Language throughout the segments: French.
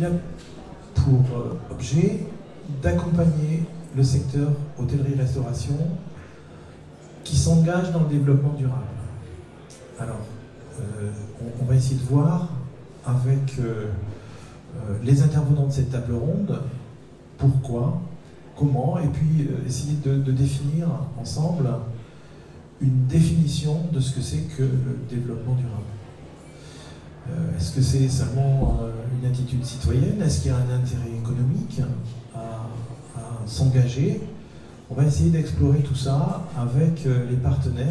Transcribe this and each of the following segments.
il a pour objet d'accompagner le secteur hôtellerie-restauration qui s'engage dans le développement durable. Alors, on va essayer de voir avec les intervenants de cette table ronde pourquoi, comment, et puis essayer de définir ensemble une définition de ce que c'est que le développement durable. Est-ce que c'est seulement une attitude citoyenne? Est-ce qu'il y a un intérêt économique à s'engager? On va essayer d'explorer tout ça avec les partenaires.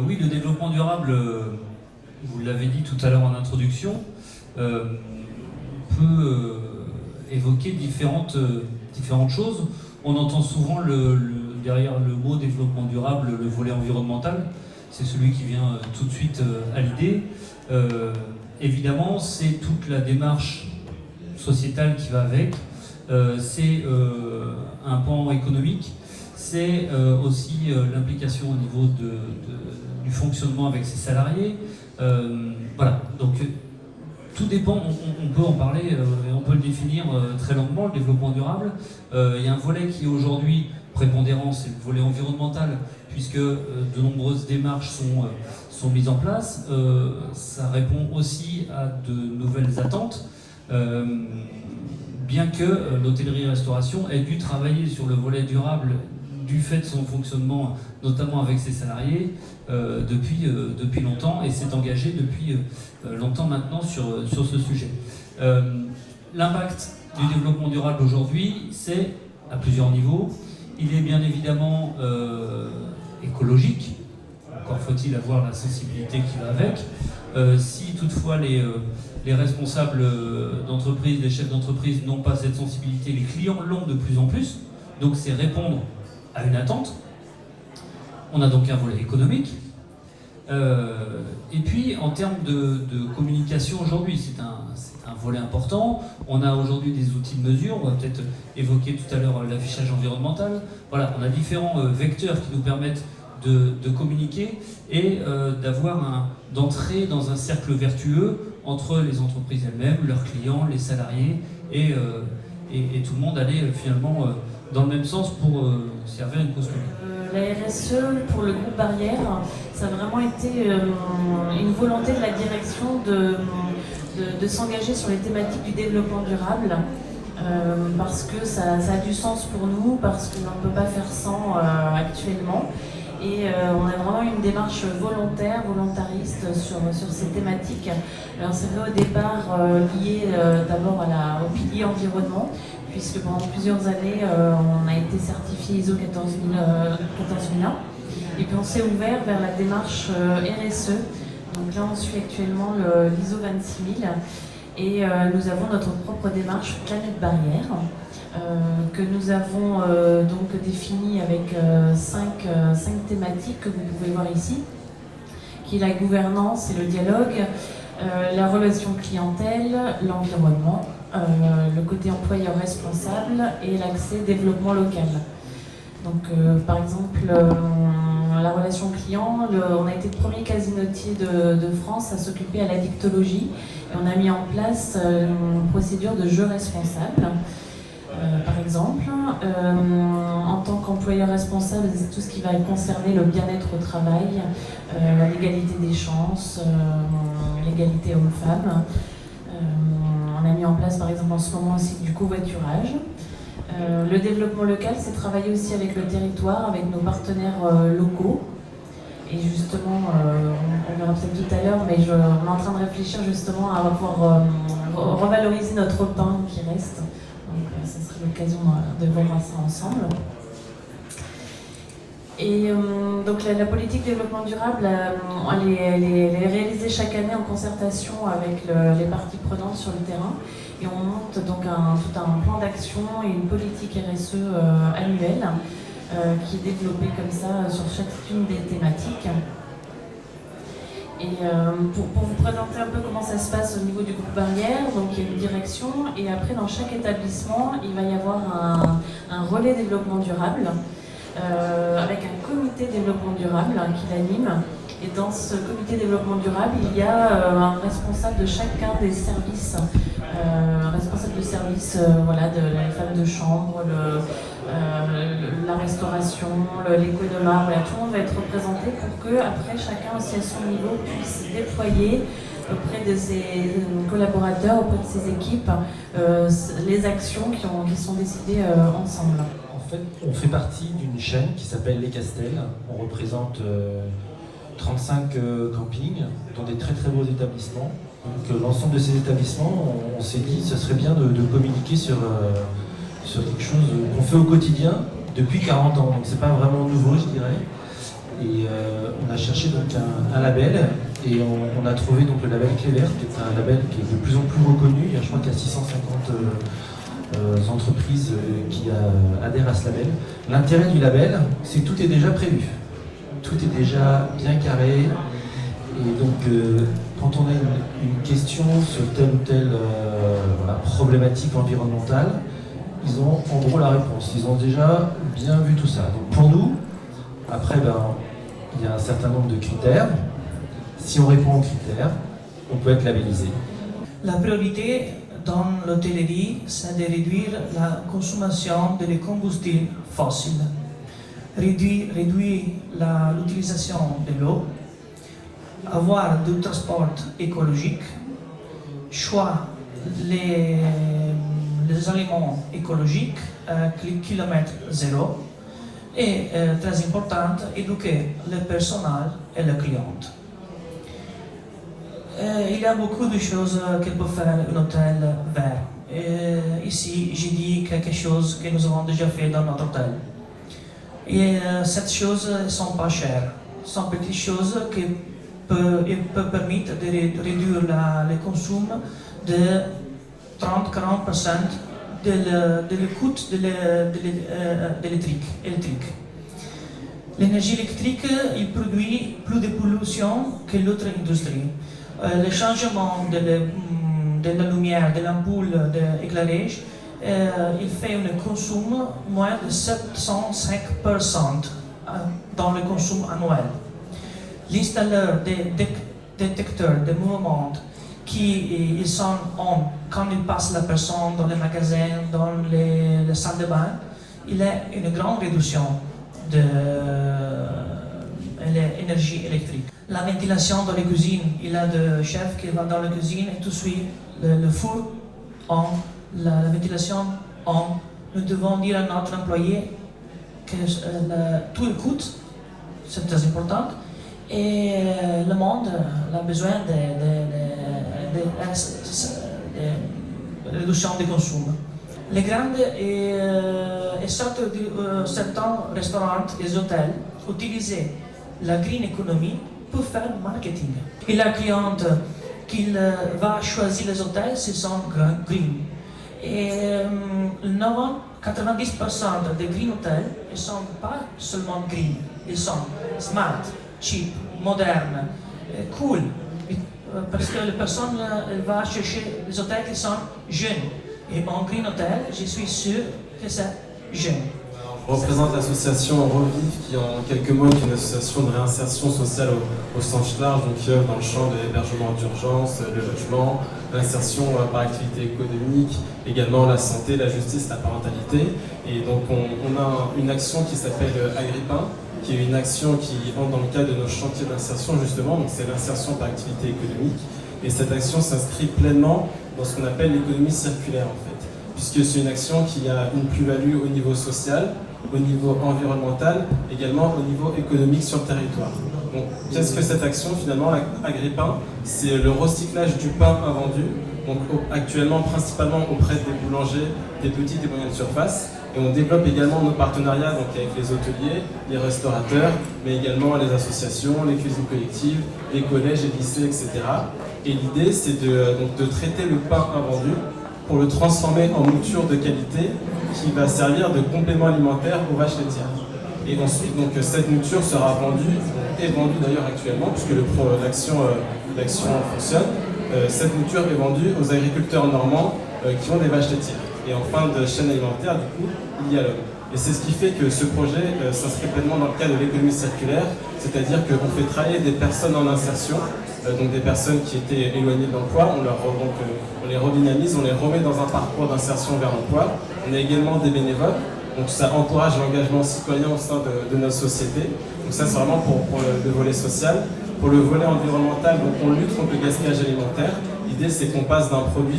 Oui, le développement durable, vous l'avez dit tout à l'heure en introduction, peut évoquer différentes choses. On entend souvent derrière le mot développement durable le volet environnemental. C'est celui qui vient tout de suite à l'idée. Évidemment, c'est toute la démarche sociétale qui va avec. C'est un pan économique. C'est aussi l'implication au niveau du fonctionnement avec ses salariés. Voilà. Donc, tout dépend, on peut en parler, on peut le définir très longuement, le développement durable. Il y a un volet qui est aujourd'hui prépondérant, c'est le volet environnemental, puisque de nombreuses démarches sont mises en place. Ça répond aussi à de nouvelles attentes, bien que l'hôtellerie-restauration ait dû travailler sur le volet durable du fait de son fonctionnement, notamment avec ses salariés, depuis longtemps, et s'est engagé depuis longtemps maintenant sur ce sujet. L'impact du développement durable aujourd'hui, c'est à plusieurs niveaux. Il est bien évidemment écologique, encore faut-il avoir la sensibilité qui va avec. Si toutefois les responsables d'entreprise, les chefs d'entreprise n'ont pas cette sensibilité, les clients l'ont de plus en plus, donc c'est répondre à une attente. On a donc un volet économique. Et puis en termes de communication aujourd'hui, c'est un volet important. On a aujourd'hui des outils de mesure, on va peut-être évoquer tout à l'heure l'affichage environnemental. Voilà, on a différents vecteurs qui nous permettent de communiquer et d'entrer dans un cercle vertueux entre les entreprises elles-mêmes, leurs clients, les salariés et tout le monde aller finalement dans le même sens pour servir une cause commune. La RSE pour le groupe Barrière, ça a vraiment été une volonté de la direction de s'engager sur les thématiques du développement durable, parce que ça a du sens pour nous, parce qu'on ne peut pas faire sans actuellement. Et on a vraiment une démarche volontariste sur ces thématiques. Alors c'est vrai au départ lié d'abord au pilier environnement, puisque pendant plusieurs années on a été certifié ISO 14001. Et puis on s'est ouvert vers la démarche RSE. Donc là on suit actuellement l'ISO 26000 et nous avons notre propre démarche Planète Barrière. Que nous avons donc défini avec 5 thématiques que vous pouvez voir ici, qui est la gouvernance et le dialogue, la relation clientèle, l'environnement, le côté employeur responsable et l'accès développement local. Donc par exemple, la relation client, on a été le premier casinotier de France à s'occuper à l'addictologie et on a mis en place une procédure de jeu responsable. Par exemple, en tant qu'employeur responsable, c'est tout ce qui va concerner le bien-être au travail, l'égalité des chances, l'égalité homme-femme. On a mis en place par exemple en ce moment aussi du covoiturage. Le développement local, c'est travailler aussi avec le territoire, avec nos partenaires locaux. Et justement, on verra peut-être tout à l'heure, mais on est en train de réfléchir justement à pouvoir revaloriser notre pain qui reste. Donc ça serait l'occasion de voir ça ensemble. Et donc la politique développement durable, elle est réalisée chaque année en concertation avec les parties prenantes sur le terrain. Et on monte donc tout un plan d'action et une politique RSE annuelle qui est développée comme ça sur chacune des thématiques. Et pour vous présenter un peu comment ça se passe au niveau du groupe Barrière, donc il y a une direction et après dans chaque établissement il va y avoir un relais développement durable avec un comité développement durable qui l'anime. Et dans ce comité développement durable, il y a un responsable de chacun des services, un responsable de service voilà, de la femme de chambre, la restauration, l'économa, voilà, tout le monde va être représenté pour que après chacun aussi à son niveau puisse déployer auprès de ses collaborateurs, auprès de ses équipes, les actions qui sont décidées ensemble. En fait, on fait partie d'une chaîne qui s'appelle Les Castels. On représente 35 campings, dont des très très beaux établissements. Donc l'ensemble de ces établissements, on s'est dit que ce serait bien de communiquer sur quelque chose qu'on fait au quotidien depuis 40 ans. Donc c'est pas vraiment nouveau, je dirais. Et on a cherché donc un label et on a trouvé donc le label Clé Verte, qui est un label qui est de plus en plus reconnu. Je crois qu'il y a 650 entreprises qui adhèrent à ce label. L'intérêt du label, c'est que tout est déjà prévu. Tout est déjà bien carré. Et donc, quand on a une question sur telle ou telle problématique environnementale, ils ont en gros la réponse. Ils ont déjà bien vu tout ça. Donc pour nous, après, il y a un certain nombre de critères. Si on répond aux critères, on peut être labellisé. La priorité dans l'hôtellerie, c'est de réduire la consommation des combustibles fossiles, réduire l'utilisation de l'eau, avoir du transport écologique, choisir les aliments écologiques, kilomètre zéro, et très important, éduquer le personnel et le client. Il y a beaucoup de choses que peut faire un hôtel vert. Ici, j'ai dit quelque chose que nous avons déjà fait dans notre hôtel. Et ces choses ne sont pas chères. Ce sont petites choses qui peuvent permettre de réduire le consomme de 30-40% de coût de l'électrique. L'énergie électrique, il produit plus de pollution que l'autre industrie. Le changement de la lumière, de l'ampoule d'éclairage, il fait un consomme moins de 705% dans le consomme annuel. L'installeur des détecteurs de mouvement qui sont quand il passe la personne dans les magasins, dans les salles de bain, il a une grande réduction de l'énergie électrique. La ventilation dans les cuisines, il y a des chefs qui vont dans la cuisine et tout de suite le four on, la ventilation on. Nous devons dire à notre employé que tout le coût, c'est très important, et le monde a besoin de réduction des consommations. Les grandes et certains restaurants et hôtels utilisent la green economy pour faire du marketing. Et la cliente qui va choisir les hôtels, ce sont green. Et 90% des green hôtels ne sont pas seulement green, ils sont smart, cheap, modernes, cool. Parce que la personne va chercher des hôtels qui sont jeunes. Et en green hôtel, je suis sûr que c'est jeune. Je représente l'association Revive, qui en quelques mots est une association de réinsertion sociale au sens large, donc qui œuvre dans le champ de l'hébergement d'urgence, le logement, l'insertion par activité économique, également la santé, la justice, la parentalité. Et donc on a une action qui s'appelle Agrippin, qui est une action qui entre dans le cadre de nos chantiers d'insertion justement, donc c'est l'insertion par activité économique. Et cette action s'inscrit pleinement dans ce qu'on appelle l'économie circulaire en fait, puisque c'est une action qui a une plus-value au niveau social, au niveau environnemental, également au niveau économique sur le territoire. Donc, qu'est-ce que cette action finalement, Agrippin? C'est le recyclage du pain invendu, donc actuellement principalement auprès des boulangers, des petites et moyennes surfaces, et on développe également nos partenariats donc avec les hôteliers, les restaurateurs, mais également les associations, les cuisines collectives, les collèges et lycées, etc. Et l'idée c'est de traiter le pain invendu pour le transformer en mouture de qualité qui va servir de complément alimentaire aux vaches laitières. Et ensuite, donc, cette mouture sera vendue, est vendue d'ailleurs actuellement, puisque l'action fonctionne. Cette mouture est vendue aux agriculteurs normands qui ont des vaches laitières. Et en fin de chaîne alimentaire, du coup, il y a l'homme. Et c'est ce qui fait que ce projet s'inscrit pleinement dans le cadre de l'économie circulaire, c'est-à-dire qu'on fait travailler des personnes en insertion, donc des personnes qui étaient éloignées de l'emploi, on les redynamise, on les remet dans un parcours d'insertion vers l'emploi. On a également des bénévoles, donc ça encourage l'engagement citoyen au sein de notre société. Donc ça, c'est vraiment pour le volet social. Pour le volet environnemental, donc on lutte contre le gaspillage alimentaire. L'idée, c'est qu'on passe d'un produit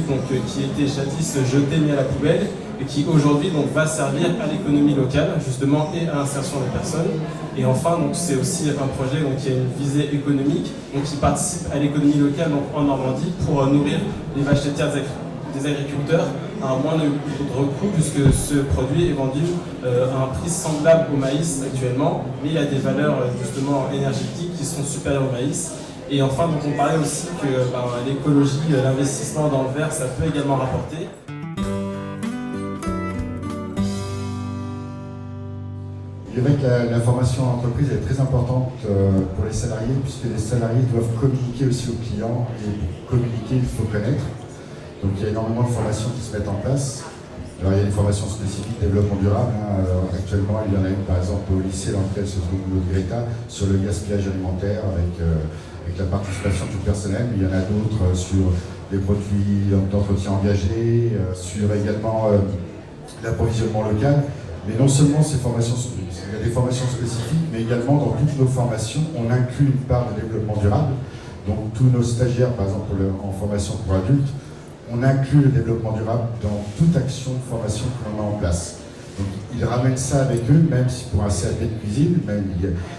qui était jadis jeté, mis à la poubelle, et qui aujourd'hui va servir à l'économie locale, justement, et à l'insertion des personnes. Et enfin, c'est aussi un projet qui a une visée économique, qui participe à l'économie locale en Normandie pour nourrir les vaches laitières des agriculteurs à un moindre coût, puisque ce produit est vendu à un prix semblable au maïs actuellement, mais il a des valeurs justement énergétiques qui sont supérieures au maïs. Et enfin, on parlait aussi que l'écologie, l'investissement dans le vert, ça peut également rapporter. Je dirais que la formation en entreprise est très importante pour les salariés, puisque les salariés doivent communiquer aussi aux clients, et pour communiquer, il faut connaître. Donc il y a énormément de formations qui se mettent en place. Alors il y a des formations spécifiques développement durable. Actuellement, il y en a une par exemple au lycée dans lequel se trouve Greta sur le gaspillage alimentaire avec la participation du personnel. Mais il y en a d'autres sur les produits d'entretien engagés, sur également l'approvisionnement local. Mais non seulement ces formations, il y a des formations spécifiques, mais également dans toutes nos formations, on inclut une part de développement durable. Donc tous nos stagiaires, par exemple en formation pour adultes, on inclut le développement durable dans toute action de formation que l'on met en place. Donc ils ramènent ça avec eux, même si pour un CAP de cuisine,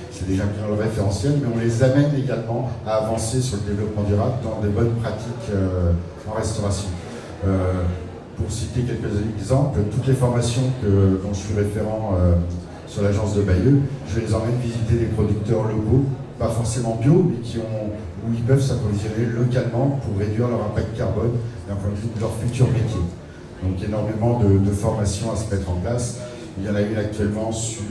c'est déjà bien le référentiel, mais on les amène également à avancer sur le développement durable dans des bonnes pratiques en restauration. Pour citer quelques exemples, toutes les formations dont je suis référent sur l'agence de Bayeux, je les emmène visiter des producteurs locaux, pas forcément bio, mais où ils peuvent s'approvisionner localement pour réduire leur impact carbone d'un point de vue de leur futur métier. Donc énormément de formations à se mettre en place. Il y en a une actuellement sur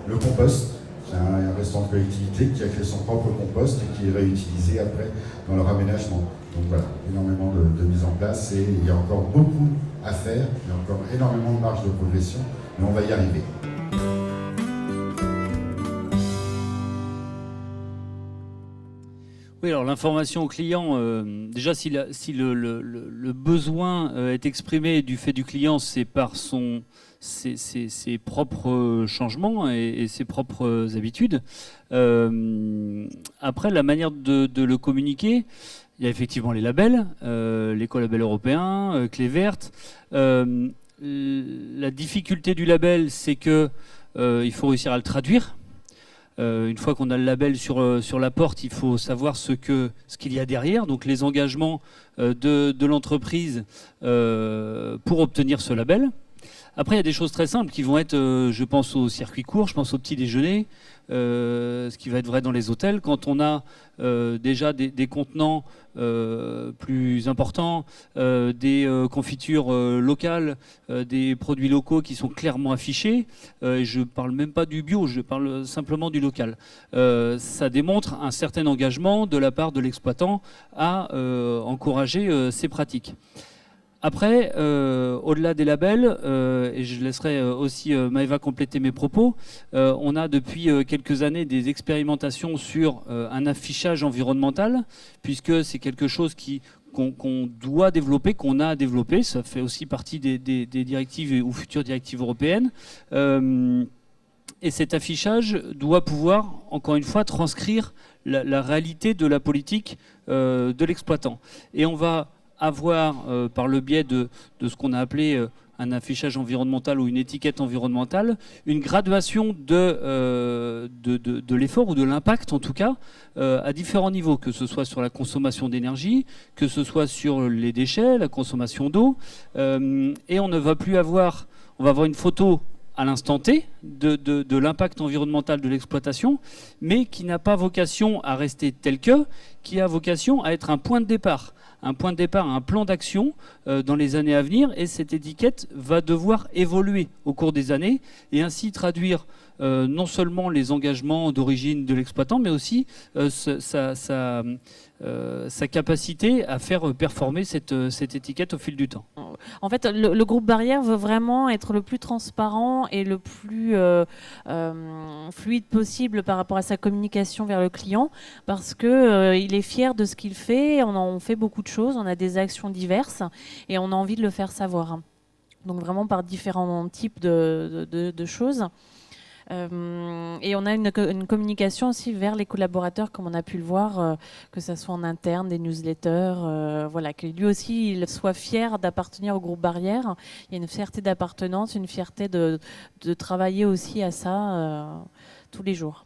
le compost. C'est un restaurant de collectivité qui a créé son propre compost et qui est réutilisé après dans leur aménagement. Donc voilà, énormément de mise en place et il y a encore beaucoup à faire, il y a encore énormément de marge de progression, mais on va y arriver. Oui, alors l'information au client, déjà si le besoin est exprimé du fait du client, c'est par ses propres changements et ses propres habitudes. Après, la manière de le communiquer, il y a effectivement les labels, l'écolabel européen, clé verte. La difficulté du label, c'est que il faut réussir à le traduire. Une fois qu'on a le label sur la porte, il faut savoir ce qu'il y a derrière, donc les engagements de l'entreprise pour obtenir ce label. Après, il y a des choses très simples qui vont être, je pense au circuit court, je pense au petit déjeuner, ce qui va être vrai dans les hôtels. Quand on a déjà des contenants plus importants, des confitures locales, des produits locaux qui sont clairement affichés, et je ne parle même pas du bio, je parle simplement du local. Ça démontre un certain engagement de la part de l'exploitant à encourager ces pratiques. Après, au-delà des labels, et je laisserai aussi Maëva compléter mes propos, on a depuis quelques années des expérimentations sur un affichage environnemental, puisque c'est quelque chose qu'on doit développer, qu'on a développé. Ça fait aussi partie des directives ou futures directives européennes. Et cet affichage doit pouvoir, encore une fois, transcrire la réalité de la politique de l'exploitant. Et on va avoir, par le biais de ce qu'on a appelé un affichage environnemental ou une étiquette environnementale, une graduation de l'effort ou de l'impact, en tout cas, à différents niveaux, que ce soit sur la consommation d'énergie, que ce soit sur les déchets, la consommation d'eau. Et on ne va plus avoir... On va avoir une photo à l'instant T de l'impact environnemental de l'exploitation, mais qui n'a pas vocation à rester tel que, qui a vocation à être un point de départ, un point de départ, un plan d'action dans les années à venir, et cette étiquette va devoir évoluer au cours des années et ainsi traduire non seulement les engagements d'origine de l'exploitant, mais aussi sa capacité à faire performer cette étiquette au fil du temps. En fait, le groupe Barrière veut vraiment être le plus transparent et le plus fluide possible par rapport à sa communication vers le client, parce que il est fier de ce qu'il fait. On fait beaucoup de choses, on a des actions diverses et on a envie de le faire savoir. Donc vraiment par différents types de choses. Et on a une communication aussi vers les collaborateurs, comme on a pu le voir, que ce soit en interne, des newsletters, voilà, que lui aussi il soit fier d'appartenir au groupe Barrière. Il y a une fierté d'appartenance, une fierté de travailler aussi à ça tous les jours.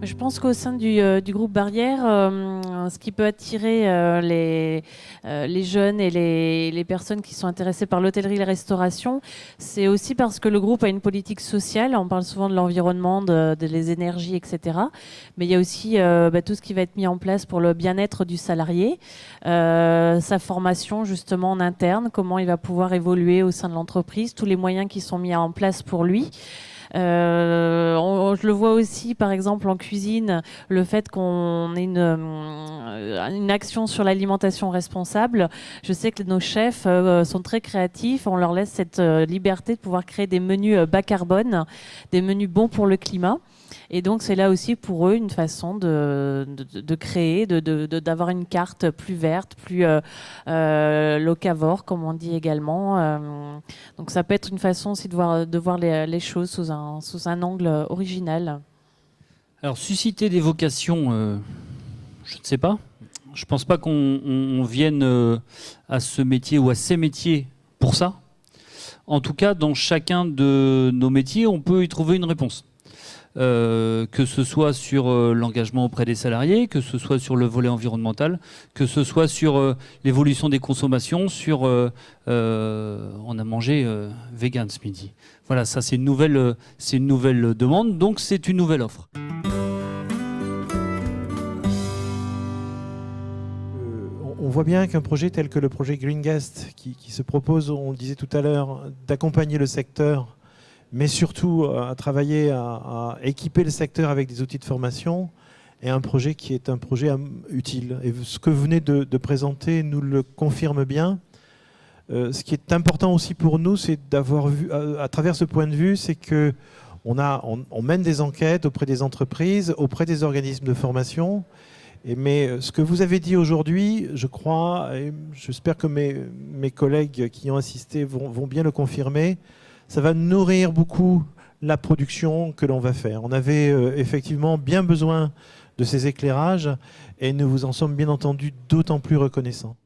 Je pense qu'au sein du groupe Barrière, ce qui peut attirer les jeunes et les personnes qui sont intéressées par l'hôtellerie et la restauration, c'est aussi parce que le groupe a une politique sociale. On parle souvent de l'environnement, des énergies, etc. Mais il y a aussi tout ce qui va être mis en place pour le bien-être du salarié, sa formation justement en interne, comment il va pouvoir évoluer au sein de l'entreprise, tous les moyens qui sont mis en place pour lui. Je le vois aussi par exemple en cuisine, le fait qu'on ait une action sur l'alimentation responsable. Je sais que nos chefs sont très créatifs, on leur laisse cette liberté de pouvoir créer des menus bas carbone, des menus bons pour le climat. Et donc c'est là aussi pour eux une façon de créer, d'avoir une carte plus verte, plus locavore, comme on dit également. Donc ça peut être une façon aussi de voir les choses sous un angle original. Alors susciter des vocations, je ne sais pas. Je ne pense pas qu'on vienne à ce métier ou à ces métiers pour ça. En tout cas, dans chacun de nos métiers, on peut y trouver une réponse. Que ce soit sur l'engagement auprès des salariés, que ce soit sur le volet environnemental, que ce soit sur l'évolution des consommations, sur on a mangé vegan ce midi. Voilà, ça c'est une nouvelle demande, donc c'est une nouvelle offre. On voit bien qu'un projet tel que le projet Green Guest, qui se propose, on le disait tout à l'heure, d'accompagner le secteur, mais surtout à travailler à équiper le secteur avec des outils de formation, est un projet qui est un projet utile. Et ce que vous venez de présenter nous le confirme bien. Ce qui est important aussi pour nous, c'est d'avoir vu, à travers ce point de vue, c'est que on mène des enquêtes auprès des entreprises, auprès des organismes de formation. Mais ce que vous avez dit aujourd'hui, je crois, et j'espère que mes collègues qui ont assisté vont bien le confirmer, ça va nourrir beaucoup la production que l'on va faire. On avait effectivement bien besoin de ces éclairages et nous vous en sommes bien entendu d'autant plus reconnaissants.